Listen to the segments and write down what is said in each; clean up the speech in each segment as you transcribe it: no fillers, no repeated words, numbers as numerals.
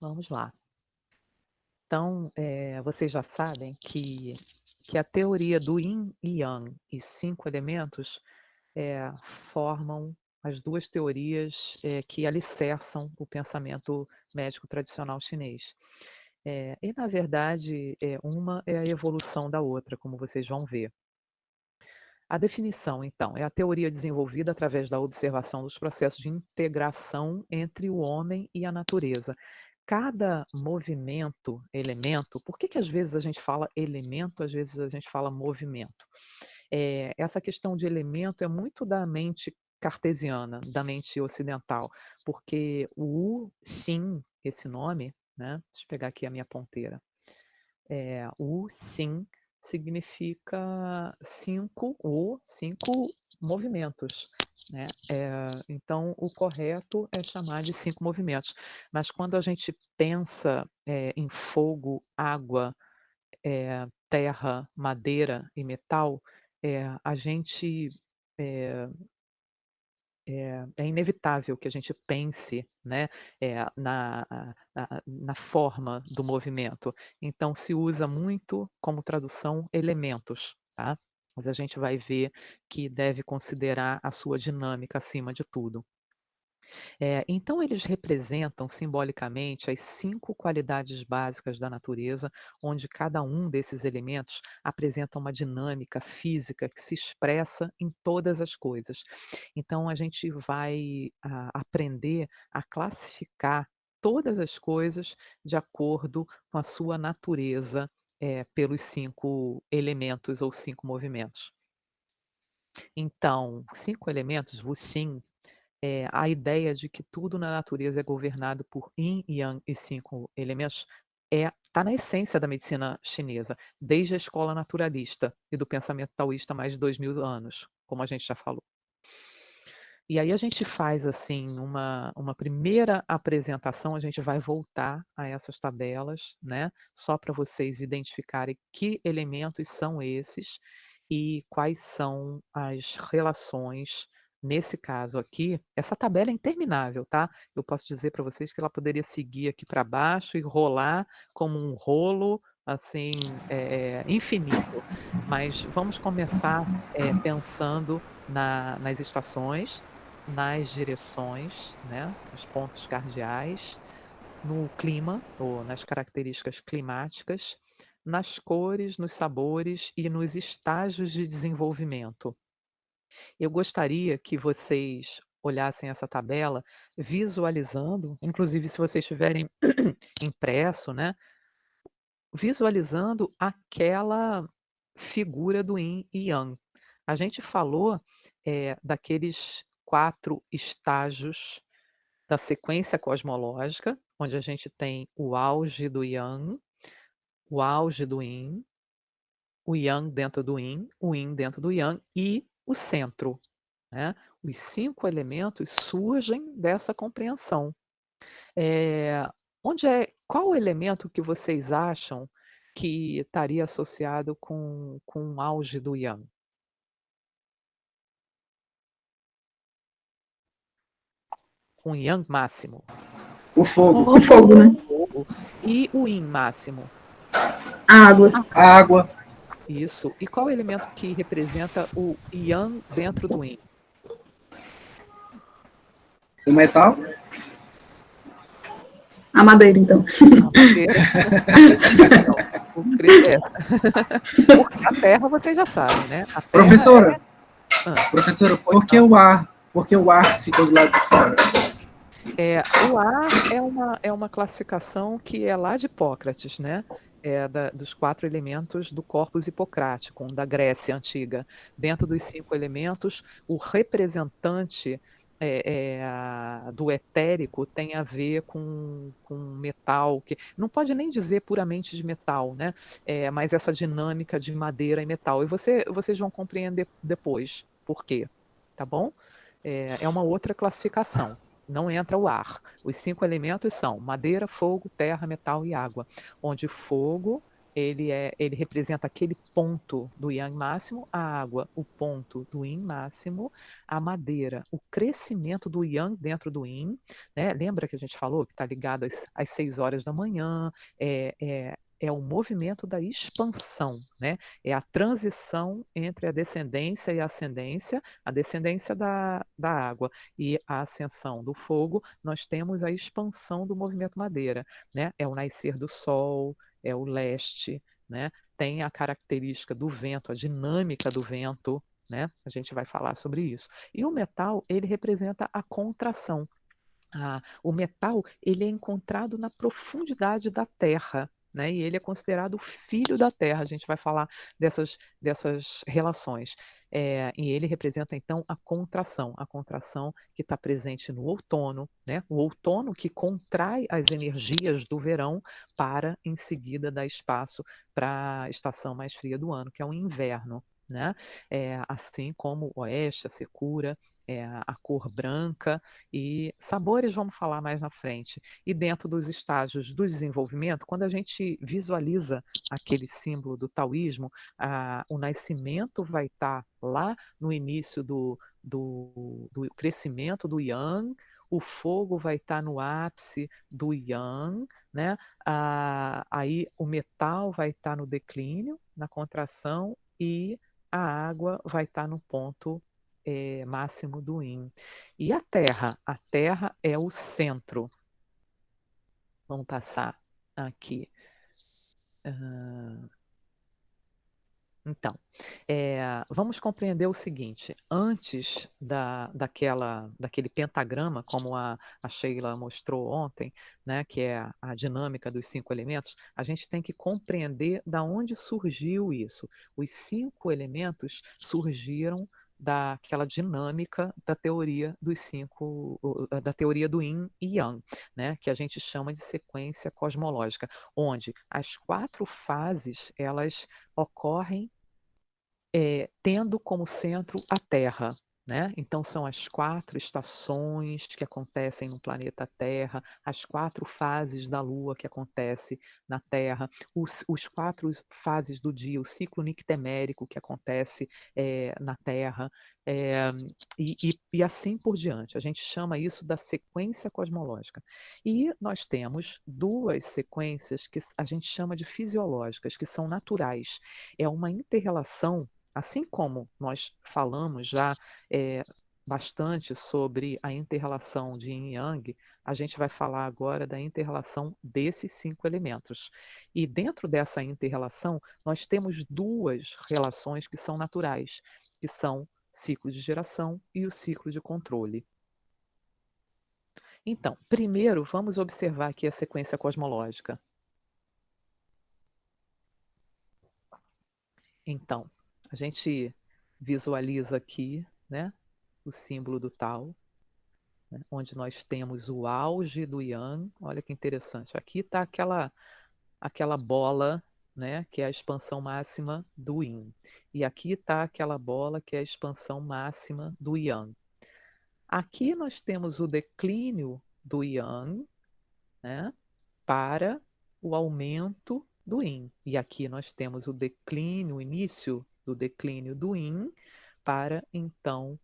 Vamos lá. Então, vocês já sabem que a teoria do Yin e Yang e 5 elementos formam as duas teorias que alicerçam o pensamento médico tradicional chinês. E, na verdade, uma é a evolução da outra, como vocês vão ver. A definição, então, é a teoria desenvolvida através da observação dos processos de integração entre o homem e a natureza. Cada movimento, elemento, por que às vezes a gente fala elemento, às vezes a gente fala movimento? Essa questão de elemento é muito da mente cartesiana, da mente ocidental, porque o Xin, esse nome, né? Deixa eu pegar aqui a minha ponteira. O Xin significa cinco movimentos, né? Então, o correto é chamar de 5 movimentos. Mas quando a gente pensa em fogo, água, terra, madeira e metal, a gente é inevitável que a gente pense, né, na forma do movimento. Então, se usa muito como tradução elementos, tá? Mas a gente vai ver que deve considerar a sua dinâmica acima de tudo. Então, eles representam simbolicamente as 5 qualidades básicas da natureza, onde cada um desses elementos apresenta uma dinâmica física que se expressa em todas as coisas. Então, a gente vai aprender a classificar todas as coisas de acordo com a sua natureza, pelos 5 elementos ou 5 movimentos. Então, 5 elementos, Wuxin, a ideia de que tudo na natureza é governado por Yin, Yang e 5 elementos está na essência da medicina chinesa, desde a escola naturalista e do pensamento taoísta há mais de 2000 anos, como a gente já falou. E aí a gente faz assim uma primeira apresentação, a gente vai voltar a essas tabelas, né? Só para vocês identificarem que elementos são esses e quais são as relações. Nesse caso aqui, essa tabela é interminável, tá? Eu posso dizer para vocês que ela poderia seguir aqui para baixo e rolar como um rolo assim infinito. Mas vamos começar pensando nas estações, nas direções, né, nos pontos cardeais, no clima ou nas características climáticas, nas cores, nos sabores e nos estágios de desenvolvimento. Eu gostaria que vocês olhassem essa tabela visualizando, inclusive se vocês tiverem impresso, né, visualizando aquela figura do Yin e Yang. A gente falou daqueles 4 estágios da sequência cosmológica, onde a gente tem o auge do Yang, o auge do Yin, o Yang dentro do Yin, o Yin dentro do Yang e o centro, né? Os 5 elementos surgem dessa compreensão. Eh, qual o elemento que vocês acham que estaria associado com o auge do Yang? Com o Yang máximo? O fogo. O fogo, né? Fogo. E o Yin máximo? A água. A água. Isso. E qual é o elemento que representa o Yang dentro do Yin? O metal. A madeira, então. A madeira. Porque a terra vocês já sabem, né? A terra Professora, por que o ar? Por que o ar ficou do lado de fora? O ar é uma classificação que é lá de Hipócrates, né? Dos 4 elementos do corpus hipocrático, da Grécia antiga. Dentro dos 5 elementos, o representante do etérico tem a ver com metal, que não pode nem dizer puramente de metal, né? Mas essa dinâmica de madeira e metal. E vocês vão compreender depois por quê, tá bom? É uma outra classificação. Não entra o ar. Os 5 elementos são madeira, fogo, terra, metal e água, onde fogo ele representa aquele ponto do yang máximo, a água, o ponto do yin máximo, a madeira, o crescimento do yang dentro do yin, né? Lembra que a gente falou que está ligado às 6 horas da manhã, é o movimento da expansão, né? É a transição entre a descendência e a ascendência, a descendência da água e a ascensão do fogo, nós temos a expansão do movimento madeira, né? É o nascer do sol, é o leste, né? Tem a característica do vento, a dinâmica do vento, né? A gente vai falar sobre isso. E o metal, ele representa a contração. O metal, ele é encontrado na profundidade da Terra, né? E ele é considerado o filho da Terra. A gente vai falar dessas relações. E ele representa, então, a contração que está presente no outono, né? O outono que contrai as energias do verão para, em seguida, dar espaço para a estação mais fria do ano, que é o inverno. Né? Assim como o oeste, a secura, a cor branca e sabores vamos falar mais na frente. E dentro dos estágios do desenvolvimento, quando a gente visualiza aquele símbolo do taoísmo, o nascimento vai estar lá no início do crescimento do yang, o fogo vai estar no ápice do yang, né? Aí o metal vai estar no declínio, na contração, e a água vai estar no ponto máximo do yin. E a Terra? A Terra é o centro. Vamos passar aqui. Então, vamos compreender o seguinte: antes daquele pentagrama, como a Sheila mostrou ontem, né, que é a dinâmica dos 5 elementos, a gente tem que compreender da onde surgiu isso. Os 5 elementos surgiram daquela dinâmica da teoria dos 5, da teoria do Yin e Yang, né, que a gente chama de sequência cosmológica, onde as 4 fases elas ocorrem tendo como centro a Terra. Né? Então, são as 4 estações que acontecem no planeta Terra, as 4 fases da Lua que acontece na Terra, os 4 fases do dia, o ciclo nictemérico que acontece na Terra, e assim por diante. A gente chama isso da sequência cosmológica. E nós temos 2 sequências que a gente chama de fisiológicas, que são naturais. É uma inter-relação. Assim como nós falamos já bastante sobre a inter-relação de Yin e Yang, a gente vai falar agora da inter-relação desses 5 elementos. E dentro dessa inter-relação, nós temos 2 relações que são naturais, que são o ciclo de geração e o ciclo de controle. Então, primeiro, vamos observar aqui a sequência cosmológica. Então, a gente visualiza aqui, né, o símbolo do Tao, né, onde nós temos o auge do Yang. Olha que interessante. Aqui está aquela bola, né, que é a expansão máxima do Yin. E aqui está aquela bola que é a expansão máxima do Yang. Aqui nós temos o declínio do Yang, né, para o aumento do Yin. E aqui nós temos o declínio, o início do declínio do Yin, para então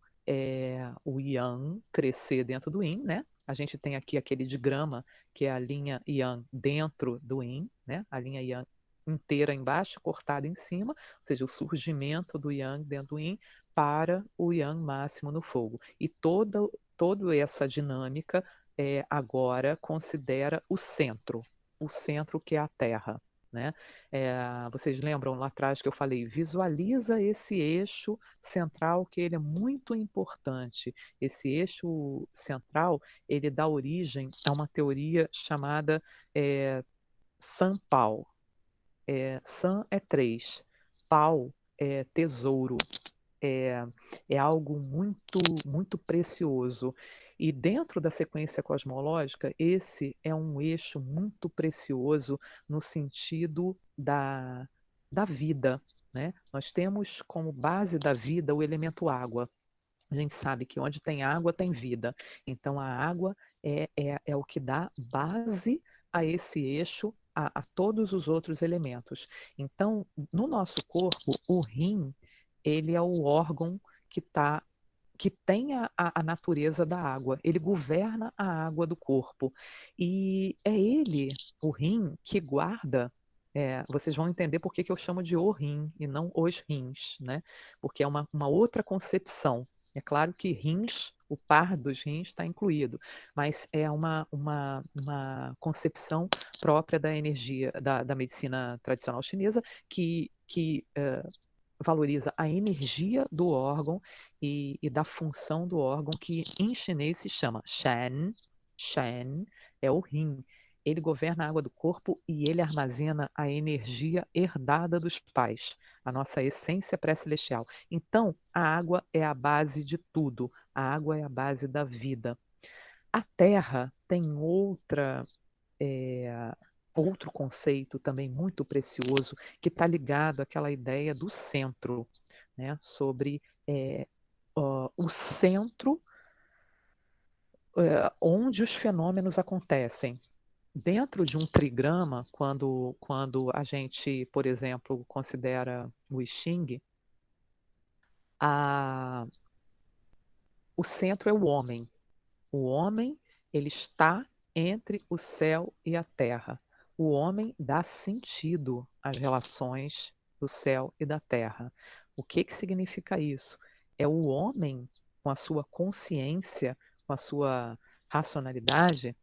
o Yang crescer dentro do Yin, né? A gente tem aqui aquele diagrama que é a linha Yang dentro do Yin, né? A linha Yang inteira embaixo, cortada em cima, ou seja, o surgimento do Yang dentro do Yin para o Yang máximo no fogo. E toda essa dinâmica agora considera o centro que é a Terra. Né? Vocês lembram lá atrás que eu falei, visualiza esse eixo central, que ele é muito importante. Esse eixo central, ele dá origem a uma teoria chamada San Pao. San é 3, Pao é tesouro. É algo muito, muito precioso. E dentro da sequência cosmológica, esse é um eixo muito precioso no sentido da vida. Né? Nós temos como base da vida o elemento água. A gente sabe que onde tem água tem vida. Então, a água é o que dá base a esse eixo a todos os outros elementos. Então, no nosso corpo, o rim, ele é o órgão que tem a natureza da água, ele governa a água do corpo. E é ele, o rim, que guarda. Vocês vão entender por que eu chamo de o rim e não os rins, né? Porque é uma outra concepção. É claro que rins, o par dos rins está incluído, mas é uma concepção própria da energia, da medicina tradicional chinesa, que valoriza a energia do órgão e da função do órgão, que em chinês se chama Shen. Shen é o rim. Ele governa a água do corpo e ele armazena a energia herdada dos pais, a nossa essência pré-celestial. Então, a água é a base de tudo. A água é a base da vida. A Terra tem outro conceito também muito precioso que está ligado àquela ideia do centro, né? Sobre o centro onde os fenômenos acontecem. Dentro de um trigrama, quando a gente, por exemplo, considera o I Ching, o centro é o homem. O homem, ele está entre o céu e a terra. O homem dá sentido às relações do céu e da terra. O que significa isso? É o homem, com a sua consciência, com a sua racionalidade,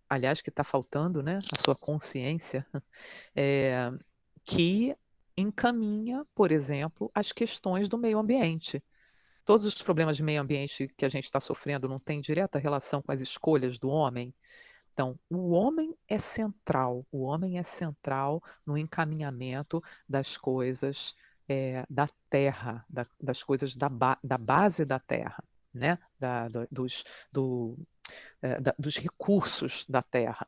aliás, que está faltando, né? A sua consciência, que encaminha, por exemplo, as questões do meio ambiente. Todos os problemas de meio ambiente que a gente está sofrendo não têm direta relação com as escolhas do homem? Então, o homem é central no encaminhamento das coisas da terra, das coisas da base da terra, né? Dos recursos da terra.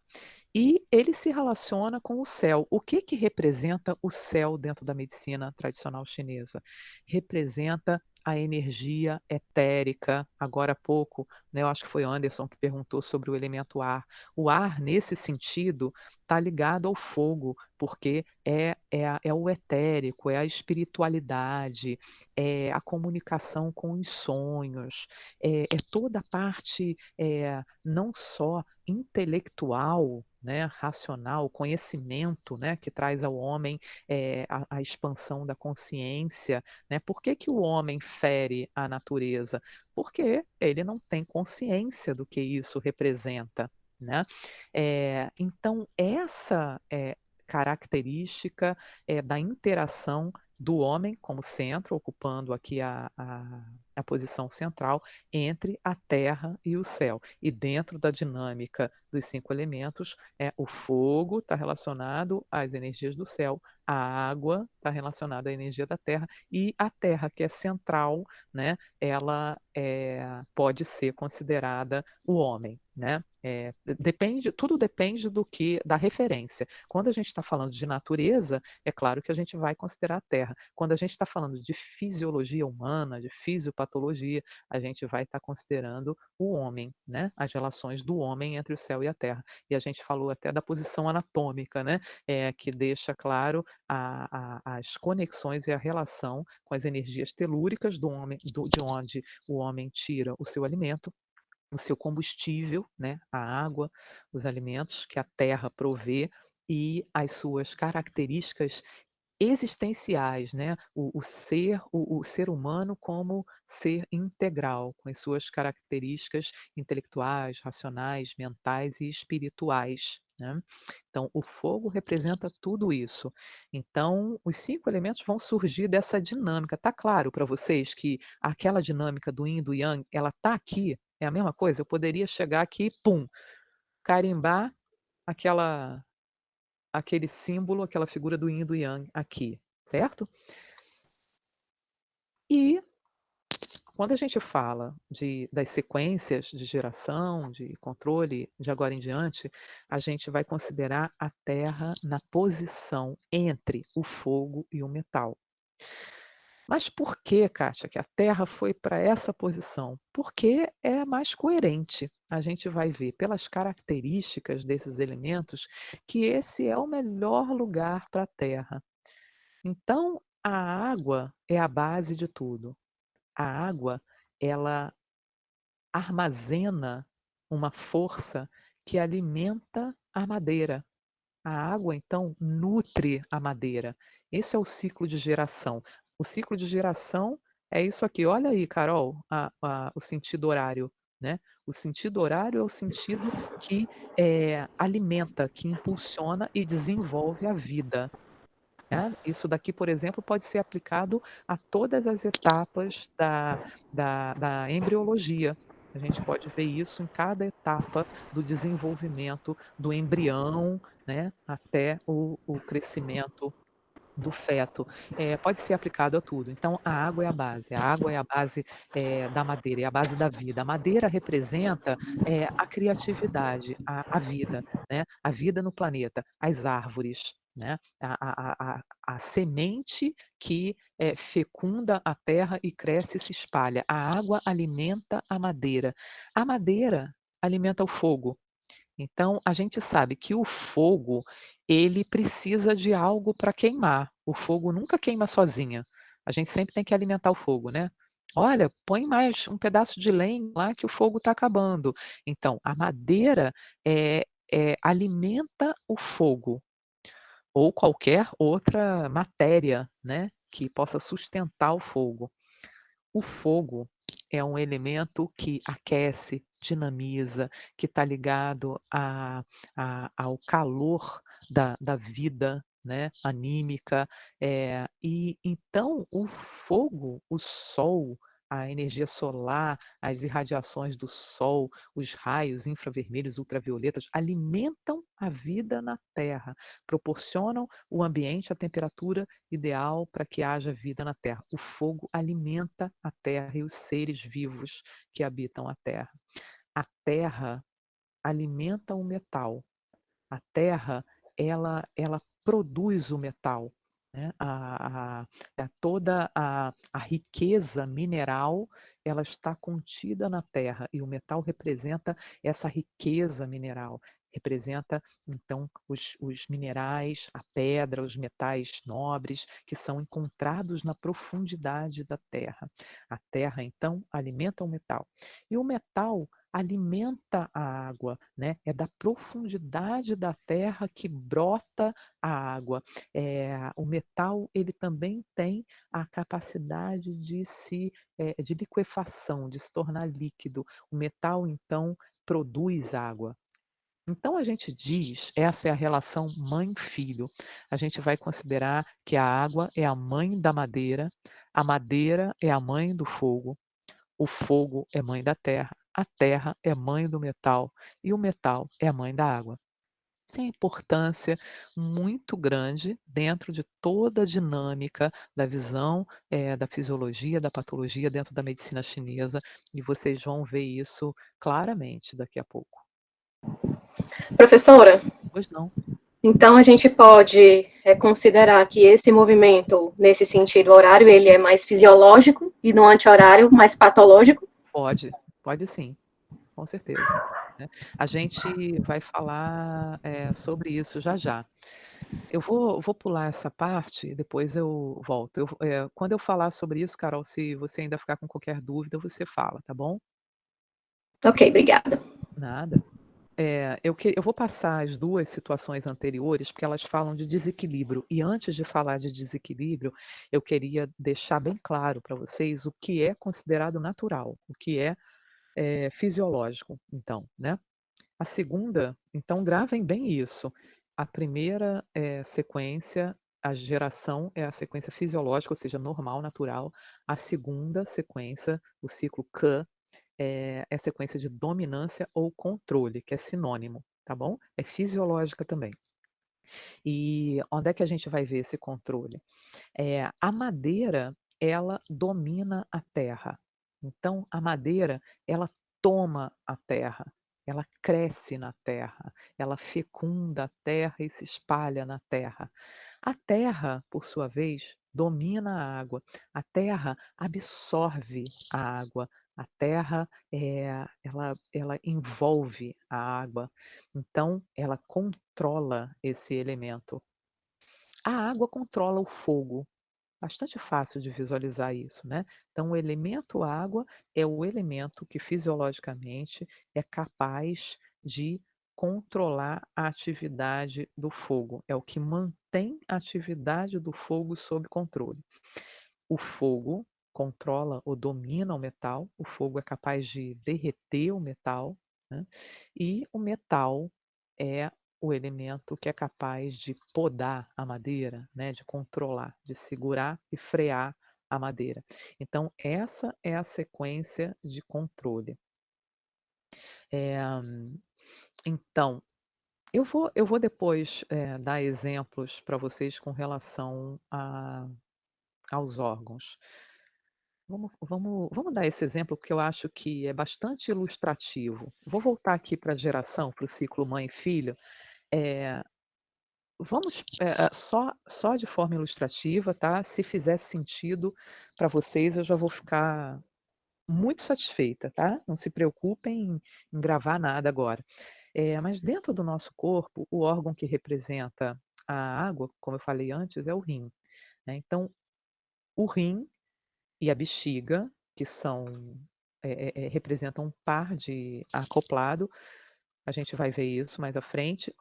E ele se relaciona com o céu. O que representa o céu dentro da medicina tradicional chinesa? Representa a energia etérica. Agora há pouco, né, eu acho que foi Anderson que perguntou sobre o elemento ar. O ar, nesse sentido, está ligado ao fogo, porque é o etérico, é a espiritualidade, é a comunicação com os sonhos, é toda a parte não só intelectual, né, racional, conhecimento, né, que traz ao homem a expansão da consciência, né? Por que o homem fere a natureza? Porque ele não tem consciência do que isso representa, né? Então, essa característica da interação do homem como centro, ocupando aqui a posição central entre a terra e o céu. E dentro da dinâmica dos 5 elementos, o fogo está relacionado às energias do céu, a água está relacionada à energia da terra, e a terra, que é central, né, ela pode ser considerada o homem, né? Tudo depende da referência. Quando a gente está falando de natureza, é claro que a gente vai considerar a terra. Quando a gente está falando de fisiologia humana, de fisiopatologia, a gente vai estar considerando o homem, né? As relações do homem entre o céu e a terra. E a gente falou até da posição anatômica, né? Que deixa claro as conexões e a relação com as energias telúricas do homem, de onde o homem tira o seu alimento, o seu combustível, né, a água, os alimentos que a terra provê, e as suas características existenciais, né? O ser humano como ser integral, com as suas características intelectuais, racionais, mentais e espirituais, né? Então, o fogo representa tudo isso. Então, os 5 elementos vão surgir dessa dinâmica. Tá claro para vocês que aquela dinâmica do yin e do yang, ela tá aqui? É a mesma coisa? Eu poderia chegar aqui, pum, carimbar aquele símbolo, aquela figura do yin e do yang aqui, certo? E quando a gente fala das sequências de geração, de controle de agora em diante, a gente vai considerar a Terra na posição entre o fogo e o metal. Mas por que, Kátia, que a Terra foi para essa posição? Porque é mais coerente. A gente vai ver pelas características desses elementos que esse é o melhor lugar para a Terra. Então, a água é a base de tudo. A água, ela armazena uma força que alimenta a madeira. A água, então, nutre a madeira. Esse é o ciclo de geração. O ciclo de geração é isso aqui. Olha aí, Carol, o sentido horário. Né? O sentido horário é o sentido que alimenta, que impulsiona e desenvolve a vida. Né? Isso daqui, por exemplo, pode ser aplicado a todas as etapas da embriologia. A gente pode ver isso em cada etapa do desenvolvimento do embrião, né, até o crescimento do feto. Pode ser aplicado a tudo. Então, a água é a base da madeira, é a base da vida. A madeira representa a criatividade, a vida, né? A vida no planeta, as árvores. Né? A semente que fecunda a terra e cresce e se espalha. A água alimenta a madeira. A madeira alimenta o fogo. Então, a gente sabe que o fogo, ele precisa de algo para queimar. O fogo nunca queima sozinha. A gente sempre tem que alimentar o fogo, né? Olha, põe mais um pedaço de lenha lá que o fogo está acabando. Então, a madeira alimenta o fogo ou qualquer outra matéria, né, que possa sustentar o fogo. O fogo é um elemento que aquece, dinamiza, que está ligado ao calor da vida, né, anímica. E então o fogo, o sol, a energia solar, as irradiações do sol, os raios infravermelhos, ultravioletas, alimentam a vida na Terra, proporcionam o ambiente, a temperatura ideal para que haja vida na Terra. O fogo alimenta a Terra e os seres vivos que habitam a Terra. A Terra alimenta o metal. A Terra, ela produz o metal. Né? Toda a riqueza mineral ela está contida na Terra e o metal representa essa riqueza mineral. Representa, então, os minerais, a pedra, os metais nobres que são encontrados na profundidade da Terra. A Terra, então, alimenta o metal. E o metal alimenta a água, né? É da profundidade da terra que brota a água. O metal ele também tem a capacidade de liquefação, de se tornar líquido. O metal então produz água. Então a gente diz, essa é a relação mãe-filho. A gente vai considerar que a água é a mãe da madeira, a madeira é a mãe do fogo, o fogo é mãe da terra, a terra é mãe do metal e o metal é a mãe da água. Tem importância muito grande dentro de toda a dinâmica da visão da fisiologia, da patologia dentro da medicina chinesa, e vocês vão ver isso claramente daqui a pouco. Professora, Pois não? então a gente pode considerar que esse movimento, nesse sentido horário, ele é mais fisiológico e no anti-horário mais patológico? Pode sim, com certeza. Né? A gente vai falar sobre isso já já. Eu vou pular essa parte e depois eu volto. Quando eu falar sobre isso, Carol, se você ainda ficar com qualquer dúvida, você fala, tá bom? Ok, obrigada. Nada. Eu vou passar as duas situações anteriores, porque elas falam de desequilíbrio. E antes de falar de desequilíbrio, eu queria deixar bem claro para vocês o que é considerado natural, o que é fisiológico, então, né? A segunda, então gravem bem isso. A primeira sequência, a geração é a sequência fisiológica, ou seja, normal, natural. A segunda sequência, o ciclo K, é sequência de dominância ou controle, que é sinônimo, tá bom? É fisiológica também. E onde é que a gente vai ver esse controle? A madeira, ela domina a terra. Então, a madeira, ela toma a terra, ela cresce na terra, ela fecunda a terra e se espalha na terra. A terra, por sua vez, domina a água. A terra absorve a água. A terra, ela envolve a água. Então, ela controla esse elemento. A água controla o fogo. Bastante fácil de visualizar isso, né? Então, o elemento água é o elemento que fisiologicamente é capaz de controlar a atividade do fogo. É o que mantém a atividade do fogo sob controle. O fogo controla ou domina o metal, o fogo é capaz de derreter o metal, né? E o metal é o elemento que é capaz de podar a madeira, né? De controlar, de segurar e frear a madeira. Então, essa é a sequência de controle. Então, eu vou depois dar exemplos para vocês com relação aos órgãos. Vamos dar esse exemplo, porque eu acho que é bastante ilustrativo. Vou voltar aqui para a geração, para o ciclo mãe e filho. Eh, vamos só de forma ilustrativa, tá? Se fizer sentido para vocês, eu já vou ficar muito satisfeita, tá? Não se preocupem em gravar nada agora. Mas dentro do nosso corpo, o órgão que representa a água, como eu falei antes, é o rim, né? Então, o rim e a bexiga, que representam um par de acoplado, a gente vai ver isso mais à frente,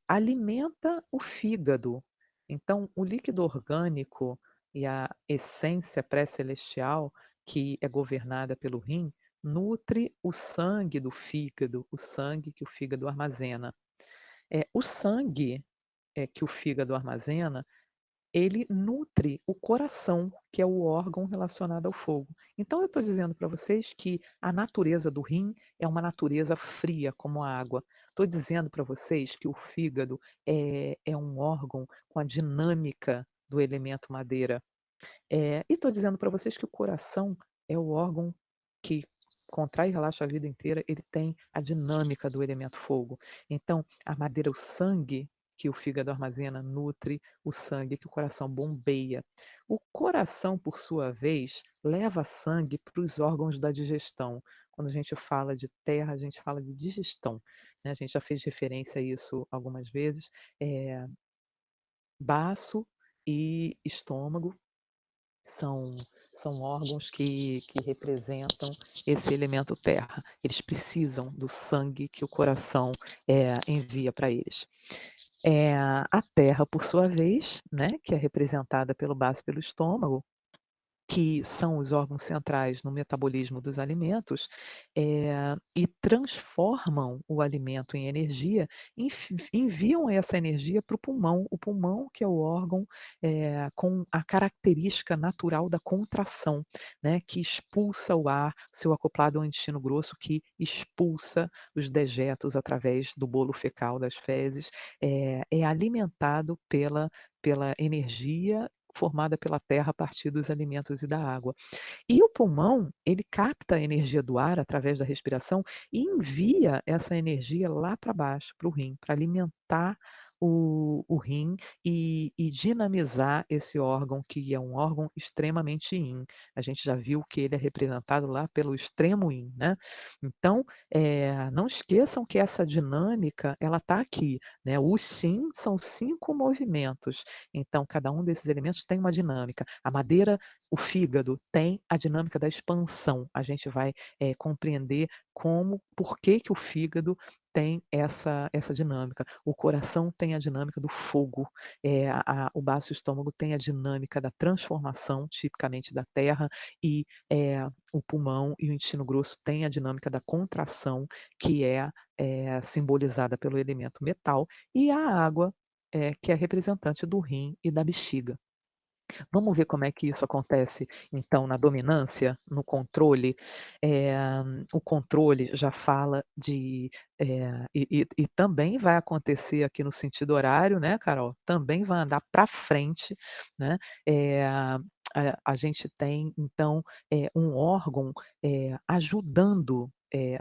alimenta o fígado. Então, o líquido orgânico e a essência pré-celestial, que é governada pelo rim, nutre o sangue do fígado, o sangue que o fígado armazena. O sangue que o fígado armazena, ele nutre o coração, que é o órgão relacionado ao fogo. Então, eu estou dizendo para vocês que a natureza do rim é uma natureza fria, como a água. Estou dizendo para vocês que o fígado é um órgão com a dinâmica do elemento madeira. E estou dizendo para vocês que o coração é o órgão que contrai e relaxa a vida inteira, ele tem a dinâmica do elemento fogo. Então, a madeira, o sangue que o fígado armazena, nutre o sangue que o coração bombeia. O coração, por sua vez, leva sangue para os órgãos da digestão. Quando a gente fala de terra, a gente fala de digestão, né? A gente já fez referência a isso algumas vezes. Baço e estômago são, são órgãos que representam esse elemento terra. Eles precisam do sangue que o coração envia para eles. A terra, por sua vez, né, que é representada pelo baço e pelo estômago, que são os órgãos centrais no metabolismo dos alimentos, e transformam o alimento em energia, enviam essa energia para o pulmão que é o órgão com a característica natural da contração, né, que expulsa o ar, seu acoplado ao intestino grosso, que expulsa os dejetos através do bolo fecal das fezes, é alimentado pela energia formada pela terra a partir dos alimentos e da água. E o pulmão, ele capta a energia do ar através da respiração e envia essa energia lá para baixo, para o rim, para alimentar o rim e dinamizar esse órgão, que é um órgão extremamente yin. A gente já viu que ele é representado lá pelo extremo yin, né? Então, não esqueçam que essa dinâmica, ela está aqui, né? Os sim são 5 movimentos. Então, cada um desses elementos tem uma dinâmica. A madeira, o fígado, tem a dinâmica da expansão. A gente vai compreender por que o fígado tem essa dinâmica. O coração tem a dinâmica do fogo. O baço e o estômago tem a dinâmica da transformação, tipicamente da terra, e o pulmão e o intestino grosso têm a dinâmica da contração, que é simbolizada pelo elemento metal, e a água, que é representante do rim e da bexiga. Vamos ver como é que isso acontece, então, na dominância, no controle. O controle já fala e também vai acontecer aqui no sentido horário, né, Carol? Também vai andar para frente, né? A gente tem, então, um órgão ajudando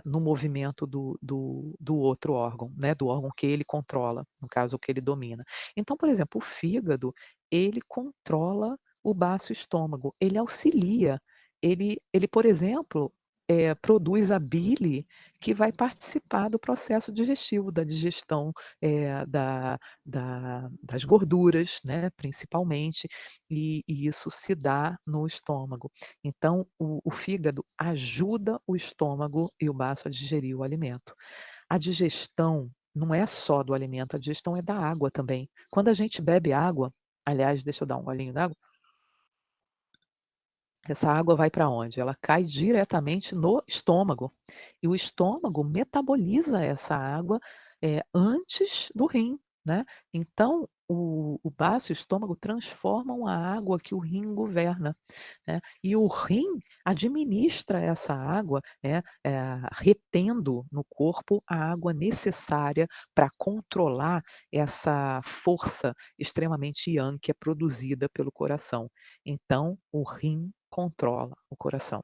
no movimento do outro órgão, né? Do órgão que ele controla, no caso, o que ele domina. Então, por exemplo, o fígado, ele controla o baço estômago. Ele auxilia, ele por exemplo, produz a bile que vai participar do processo digestivo, da digestão das gorduras, né, principalmente, e isso se dá no estômago. Então, o fígado ajuda o estômago e o baço a digerir o alimento. A digestão não é só do alimento, a digestão é da água também. Quando a gente bebe água, aliás, deixa eu dar um golinho d'água. Essa água vai para onde? Ela cai diretamente no estômago. E o estômago metaboliza essa água antes do rim, né? Então, o baço e o estômago transformam a água que o rim governa, né? E o rim administra essa água, né, retendo no corpo a água necessária para controlar essa força extremamente yang que é produzida pelo coração. Então, o rim controla o coração.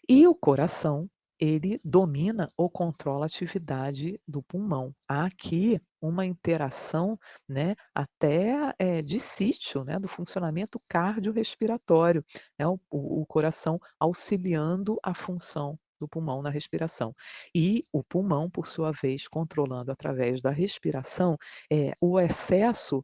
E o coração, ele domina ou controla a atividade do pulmão. Há aqui uma interação, né, até de sítio, né, do funcionamento cardiorrespiratório, né, o coração auxiliando a função do pulmão na respiração. E o pulmão, por sua vez, controlando através da respiração o excesso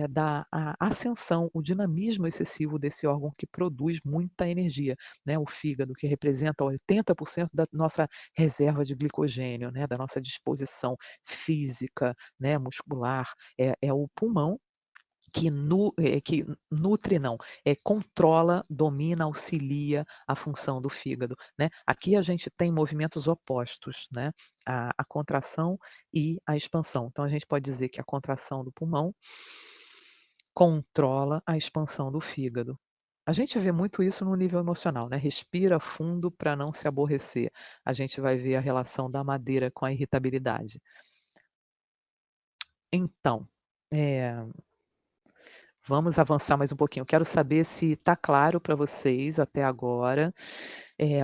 da ascensão, o dinamismo excessivo desse órgão que produz muita energia, né? O fígado, que representa 80% da nossa reserva de glicogênio, né? Da nossa disposição física, né? Muscular, é o pulmão que nutre não, controla, domina, auxilia a função do fígado, né. Aqui a gente tem movimentos opostos, né, a contração e a expansão. Então a gente pode dizer que a contração do pulmão controla a expansão do fígado. A gente vê muito isso no nível emocional, né, respira fundo para não se aborrecer. A gente vai ver a relação da madeira com a irritabilidade. Então, eh vamos avançar mais um pouquinho. Eu quero saber se está claro para vocês até agora,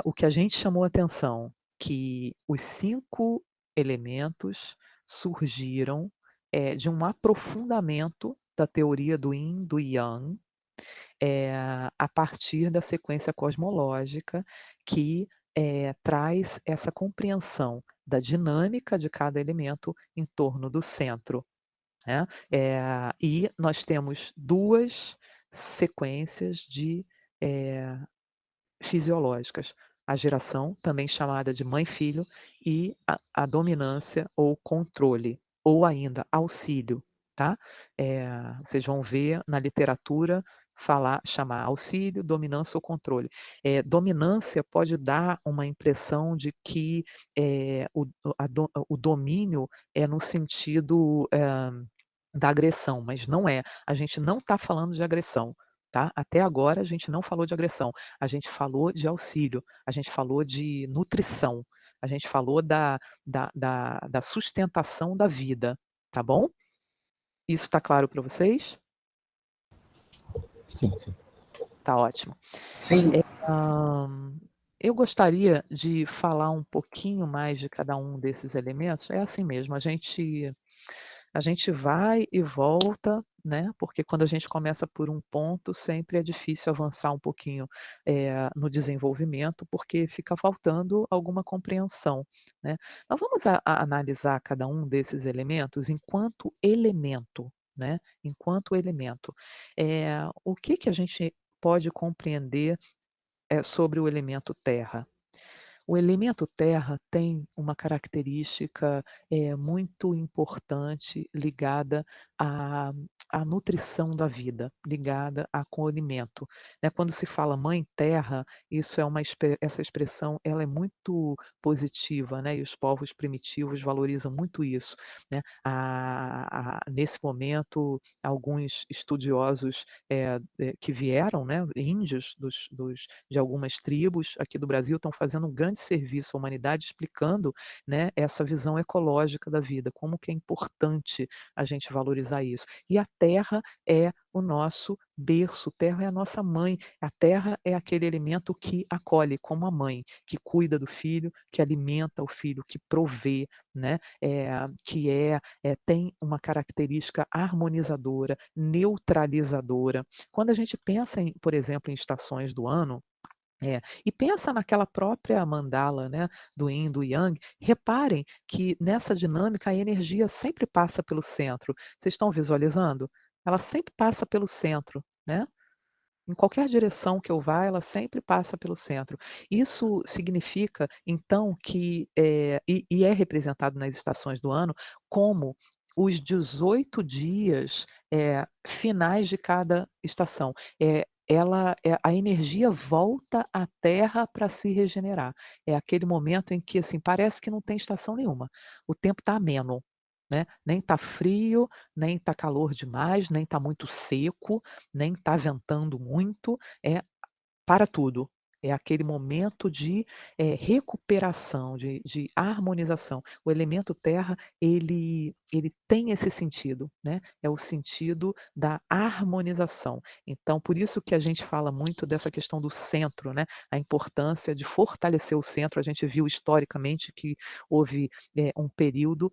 o que a gente chamou atenção, que os 5 elementos surgiram, de um aprofundamento da teoria do Yin, do Yang, a partir da sequência cosmológica que, traz essa compreensão da dinâmica de cada elemento em torno do centro, né. E nós temos 2 sequências de, fisiológicas. A geração, também chamada de mãe-filho, e a dominância ou controle, ou ainda auxílio, tá. Vocês vão ver na literatura chamar auxílio, dominância ou controle. Dominância pode dar uma impressão de que, o domínio é no sentido, da agressão, mas não é. A gente não está falando de agressão, tá? Até agora a gente não falou de agressão, a gente falou de auxílio, a gente falou de nutrição, a gente falou da sustentação da vida, tá bom? Isso está claro para vocês? Sim, sim. Tá ótimo. Sim. Eu gostaria de falar um pouquinho mais de cada um desses elementos. É assim mesmo, a gente vai e volta, né, porque quando a gente começa por um ponto, sempre é difícil avançar um pouquinho, no desenvolvimento, porque fica faltando alguma compreensão, né. Mas vamos analisar cada um desses elementos enquanto elemento, né, enquanto elemento. O que a gente pode compreender, sobre o elemento terra? O elemento terra tem uma característica, muito importante ligada à à nutrição da vida, ligada a acolhimento, né. Quando se fala mãe terra, isso é essa expressão ela é muito positiva, né, e os povos primitivos valorizam muito isso, né. Nesse momento, alguns estudiosos, que vieram, né, índios de algumas tribos aqui do Brasil estão fazendo um grande grande serviço à humanidade, explicando, né, essa visão ecológica da vida, como que é importante a gente valorizar isso. E a terra é o nosso berço, terra é a nossa mãe, a terra é aquele elemento que acolhe, como a mãe, que cuida do filho, que alimenta o filho, que provê, né? Que tem uma característica harmonizadora, neutralizadora. Quando a gente pensa, por exemplo, em estações do ano, e pensa naquela própria mandala, né, do Yin, do Yang, reparem que nessa dinâmica a energia sempre passa pelo centro. Vocês estão visualizando? Ela sempre passa pelo centro, né? Em qualquer direção que eu vá, ela sempre passa pelo centro. Isso significa, então, que é representado nas estações do ano como os 18 dias finais de cada estação. A energia volta à Terra para se regenerar. É aquele momento em que assim parece que não tem estação nenhuma. O tempo está ameno, né? Nem está frio, nem está calor demais, nem está muito seco, nem está ventando muito, para tudo. É aquele momento de recuperação, de harmonização. O elemento terra, ele tem esse sentido, né? É o sentido da harmonização. Então, por isso que a gente fala muito dessa questão do centro, né? A importância de fortalecer o centro. A gente viu historicamente que houve um período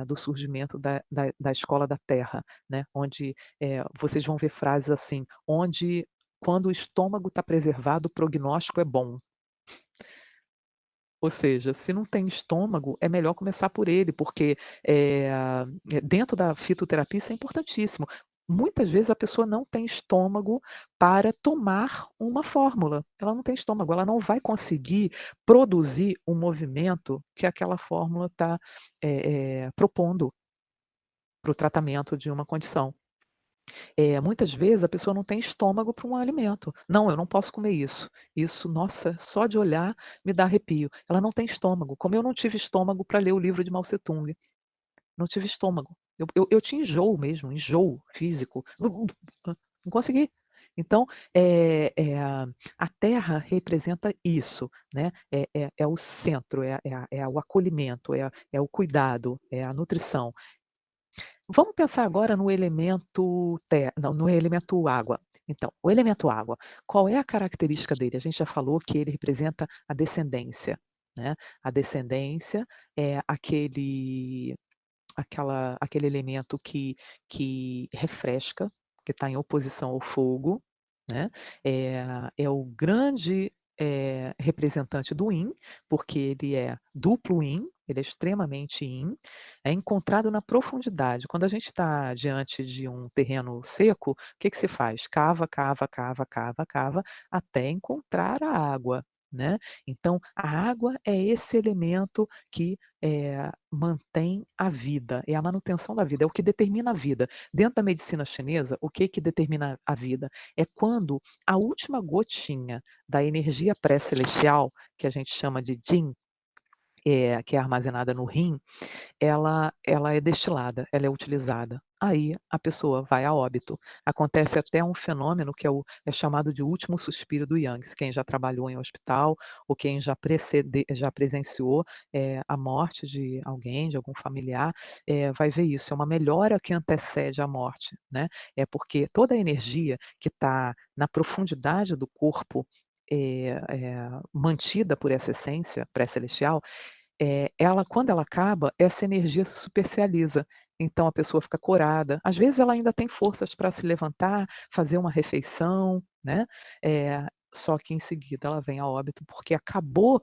do surgimento da escola da terra, né? Onde vocês vão ver frases assim, onde quando o estômago está preservado, o prognóstico é bom. Ou seja, se não tem estômago, é melhor começar por ele, porque dentro da fitoterapia isso é importantíssimo. Muitas vezes a pessoa não tem estômago para tomar uma fórmula. Ela não tem estômago, ela não vai conseguir produzir o movimento que aquela fórmula está propondo para o tratamento de uma condição. Muitas vezes a pessoa não tem estômago para um alimento. Não, eu não posso comer isso. Isso, nossa, só de olhar me dá arrepio. Ela não tem estômago. Como eu não tive estômago para ler o livro de Mao Tse-tung. Não tive estômago. Eu tinha enjoo mesmo, enjoo físico. Não consegui. Então, a Terra representa isso, né? É o centro, é o acolhimento, é o cuidado, é a nutrição. Vamos pensar agora no elemento não, no elemento água. Então, o elemento água, qual é a característica dele? A gente já falou que ele representa a descendência, né? A descendência é aquele elemento que refresca, que está em oposição ao fogo, né? É o grande representante do Yin, porque ele é duplo Yin, ele é extremamente Yin, é encontrado na profundidade. Quando a gente está diante de um terreno seco, o que se faz? Cava, cava, cava, cava, cava, até encontrar a água, né? Então, a água é esse elemento que mantém a vida, é a manutenção da vida, é o que determina a vida. Dentro da medicina chinesa, o que determina a vida? É quando a última gotinha da energia pré-celestial, que a gente chama de Jin, que é armazenada no rim, ela é destilada, ela é utilizada. Aí a pessoa vai a óbito. Acontece até um fenômeno que é chamado de último suspiro do Yang. Quem já trabalhou em hospital ou quem já presenciou a morte de alguém, de algum familiar, vai ver isso. É uma melhora que antecede a morte, né? É porque toda a energia que está na profundidade do corpo mantida por essa essência pré-celestial, quando ela acaba, essa energia se supercializa. Então a pessoa fica corada. Às vezes ela ainda tem forças para se levantar, fazer uma refeição, né? Só que em seguida ela vem a óbito porque acabou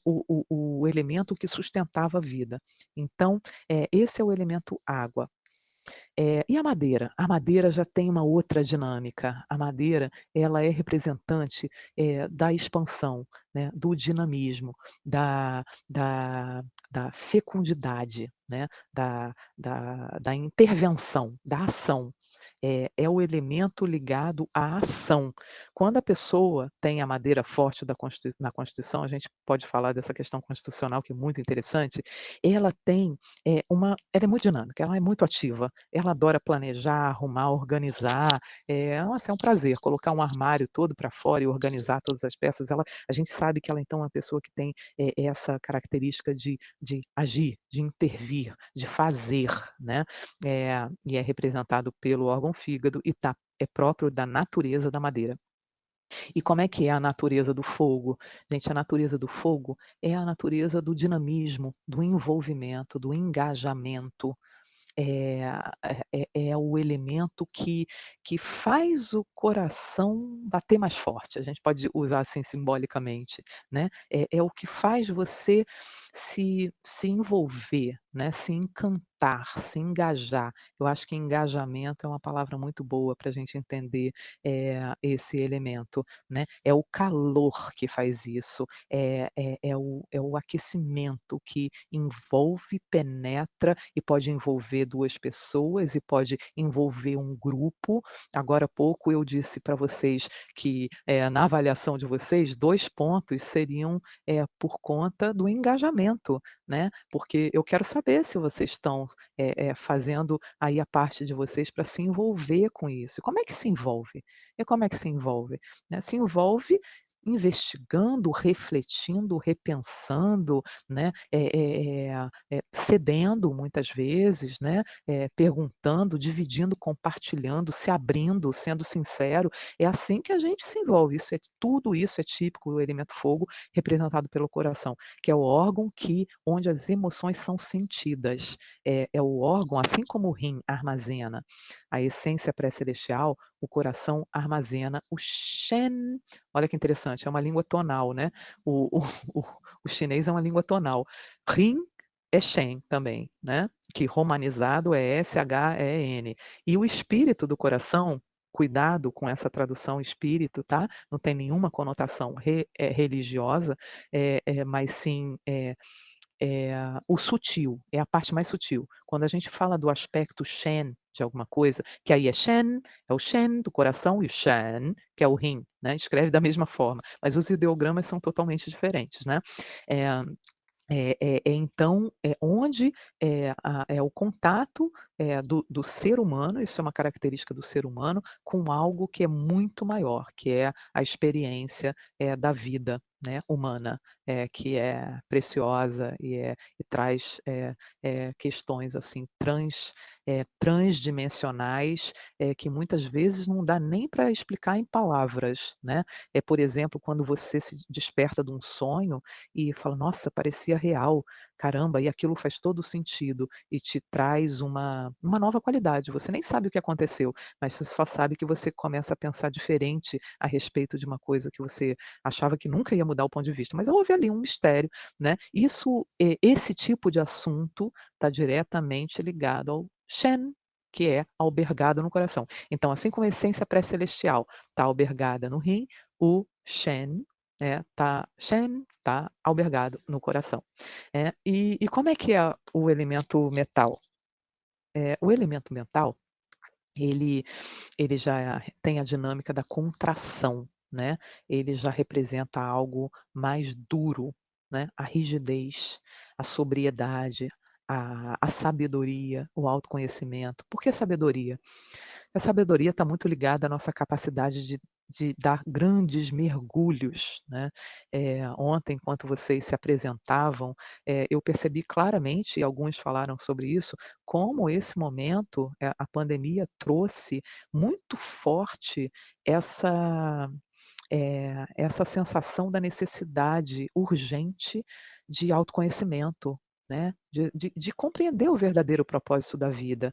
o elemento que sustentava a vida. Então, esse é o elemento água. E a madeira? A madeira já tem uma outra dinâmica. A madeira, ela é representante da expansão, né, do dinamismo, da fecundidade, né, da intervenção, da ação. é o elemento ligado à ação. Quando a pessoa tem a madeira forte na Constituição, a gente pode falar dessa questão constitucional que é muito interessante, ela tem ela é muito dinâmica, ela é muito ativa, ela adora planejar, arrumar, organizar, nossa, é um prazer colocar um armário todo para fora e organizar todas as peças. A gente sabe que ela então é uma pessoa que tem essa característica de agir, de intervir, de fazer, né? E é representado pelo órgão fígado e é próprio da natureza da madeira. E como é que é a natureza do fogo? Gente, a natureza do fogo é a natureza do dinamismo, do envolvimento, do engajamento. É o elemento que faz o coração bater mais forte. A gente pode usar assim simbolicamente, né? É o que faz você se envolver, né? Se encantar, se engajar. Eu acho que engajamento é uma palavra muito boa para a gente entender esse elemento, né? É o calor que faz isso, é o aquecimento que envolve, penetra e pode envolver 2 pessoas e pode envolver um grupo. Agora há pouco eu disse para vocês que, na avaliação de vocês, 2 pontos seriam, por conta do engajamento, né, porque eu quero saber se vocês estão, fazendo aí a parte de vocês para se envolver com isso. E como é que se envolve? E como é que se envolve? Né, se envolve investigando, refletindo, repensando, né, cedendo muitas vezes, né, perguntando, dividindo, compartilhando, se abrindo, sendo sincero. É assim que a gente se envolve. Tudo isso é típico do elemento fogo, representado pelo coração, que é o órgão onde as emoções são sentidas. É o órgão, assim como o rim armazena a essência pré-celestial, o coração armazena o Shen. Olha que interessante, é uma língua tonal, né? O, o chinês é uma língua tonal. Rin é Shen também, né? Que romanizado é S-H-E-N. E o espírito do coração, cuidado com essa tradução espírito, tá? Não tem nenhuma conotação religiosa, mas sim o sutil, é a parte mais sutil. Quando a gente fala do aspecto Shen de alguma coisa, que aí é o Shen do coração, e o Shen, que é o rim, né? Escreve da mesma forma, mas os ideogramas são totalmente diferentes, né? É, então, onde é o contato do ser humano, isso é uma característica do ser humano, com algo que é muito maior, que é a experiência da vida, né, humana, que é preciosa e traz questões assim transdimensionais que muitas vezes não dá nem para explicar em palavras, né? Por exemplo, quando você se desperta de um sonho e fala, nossa, parecia real, caramba, e aquilo faz todo sentido e te traz uma nova qualidade. Você nem sabe o que aconteceu, mas você só sabe que você começa a pensar diferente a respeito de uma coisa que você achava que nunca ia mudar o ponto de vista, mas houve ali um mistério, né? Esse tipo de assunto está diretamente ligado ao Shen, que é albergado no coração. Então, assim como a essência pré-celestial está albergada no rim, o Shen tá albergado no coração. E como é que é o elemento metal? O elemento metal, ele já tem a dinâmica da contração, né? Ele já representa algo mais duro, né? A rigidez, a sobriedade, a sabedoria, o autoconhecimento. Por que sabedoria? A sabedoria está muito ligada à nossa capacidade de dar grandes mergulhos, né? Ontem, enquanto vocês se apresentavam, eu percebi claramente, e alguns falaram sobre isso, como esse momento, a pandemia trouxe muito forte essa sensação da necessidade urgente de autoconhecimento, né? De compreender o verdadeiro propósito da vida.